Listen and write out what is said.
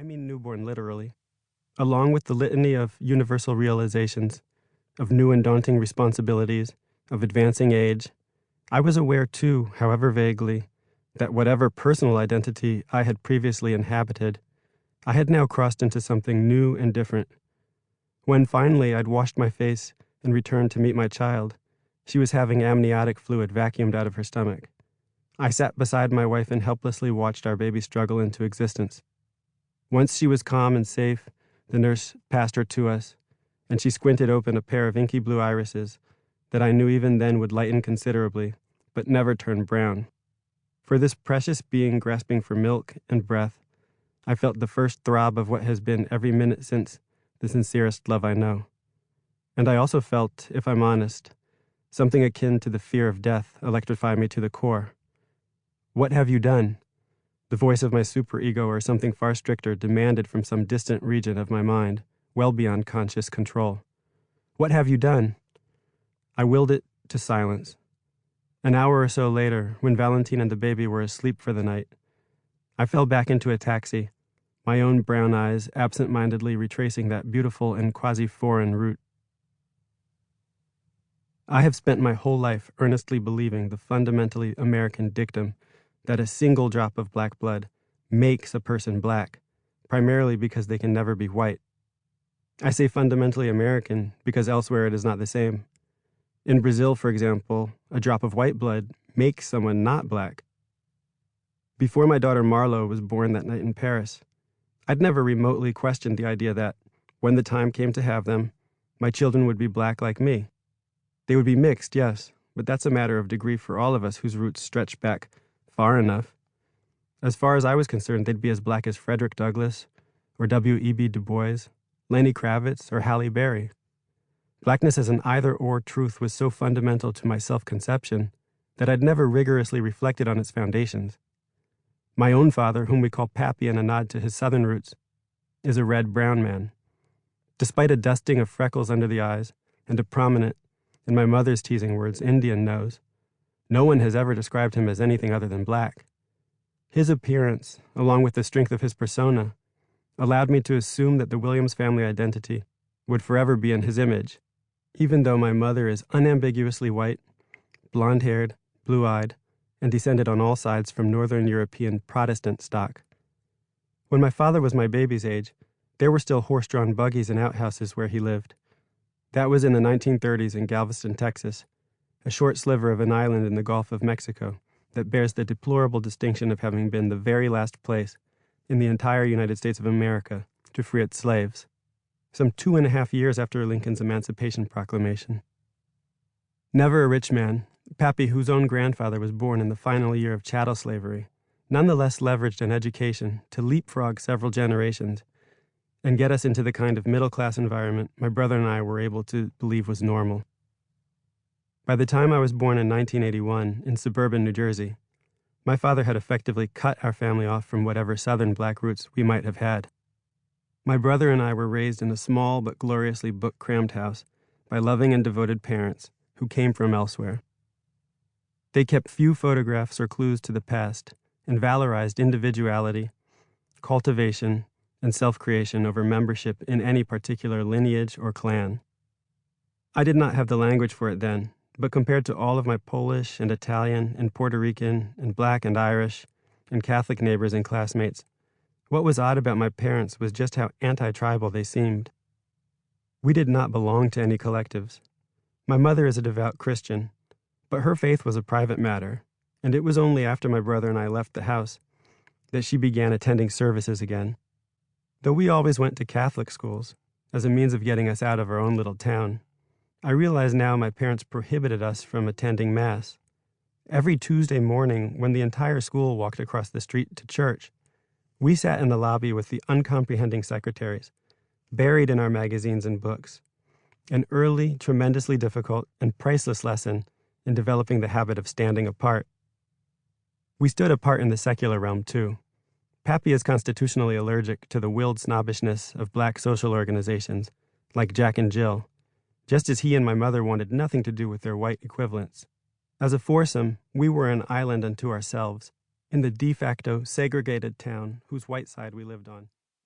mean newborn literally, along with the litany of universal realizations, of new and daunting responsibilities, of advancing age, I was aware too, however vaguely, that whatever personal identity I had previously inhabited, I had now crossed into something new and different. When finally I'd washed my face and returned to meet my child, she was having amniotic fluid vacuumed out of her stomach. I sat beside my wife and helplessly watched our baby struggle into existence. Once she was calm and safe, the nurse passed her to us, and she squinted open a pair of inky blue irises that I knew even then would lighten considerably, but never turn brown. For this precious being grasping for milk and breath, I felt the first throb of what has been every minute since the sincerest love I know. And I also felt, if I'm honest, something akin to the fear of death electrify me to the core. What have you done? The voice of my superego or something far stricter demanded from some distant region of my mind, well beyond conscious control. What have you done? I willed it to silence. An hour or so later, when Valentine and the baby were asleep for the night, I fell back into a taxi, my own brown eyes absent-mindedly retracing that beautiful and quasi-foreign route. I have spent my whole life earnestly believing the fundamentally American dictum that a single drop of black blood makes a person black, primarily because they can never be white. I say fundamentally American because elsewhere it is not the same. In Brazil, for example, a drop of white blood makes someone not black. Before my daughter Marlo was born that night in Paris, I'd never remotely questioned the idea that, when the time came to have them, my children would be black like me. They would be mixed, yes, but that's a matter of degree for all of us whose roots stretch back far enough. As far as I was concerned, they'd be as black as Frederick Douglass, or W.E.B. Du Bois, Lenny Kravitz, or Halle Berry. Blackness as an either-or truth was so fundamental to my self-conception that I'd never rigorously reflected on its foundations. My own father, whom we call Pappy in a nod to his southern roots, is a red-brown man. Despite a dusting of freckles under the eyes and a prominent, in my mother's teasing words, Indian nose, no one has ever described him as anything other than black. His appearance, along with the strength of his persona, allowed me to assume that the Williams family identity would forever be in his image, even though my mother is unambiguously white, blonde-haired, blue-eyed, and descended on all sides from Northern European Protestant stock. When my father was my baby's age, there were still horse-drawn buggies and outhouses where he lived. That was in the 1930s in Galveston, Texas, a short sliver of an island in the Gulf of Mexico that bears the deplorable distinction of having been the very last place in the entire United States of America to free its slaves, some 2.5 years after Lincoln's Emancipation Proclamation. Never a rich man, Pappy, whose own grandfather was born in the final year of chattel slavery, nonetheless leveraged an education to leapfrog several generations and get us into the kind of middle-class environment my brother and I were able to believe was normal. By the time I was born in 1981 in suburban New Jersey, my father had effectively cut our family off from whatever southern black roots we might have had. My brother and I were raised in a small but gloriously book-crammed house by loving and devoted parents who came from elsewhere. They kept few photographs or clues to the past and valorized individuality, cultivation, and self-creation over membership in any particular lineage or clan. I did not have the language for it then, but compared to all of my Polish and Italian and Puerto Rican and Black and Irish and Catholic neighbors and classmates, what was odd about my parents was just how anti-tribal they seemed. We did not belong to any collectives. My mother is a devout Christian, but her faith was a private matter, and it was only after my brother and I left the house that she began attending services again. Though we always went to Catholic schools as a means of getting us out of our own little town, I realize now my parents prohibited us from attending Mass. Every Tuesday morning, when the entire school walked across the street to church, we sat in the lobby with the uncomprehending secretaries, buried in our magazines and books, an early, tremendously difficult, and priceless lesson in developing the habit of standing apart. We stood apart in the secular realm, too. Pappy is constitutionally allergic to the willed snobbishness of black social organizations, like Jack and Jill, just as he and my mother wanted nothing to do with their white equivalents. As a foursome, we were an island unto ourselves, in the de facto segregated town whose white side we lived on.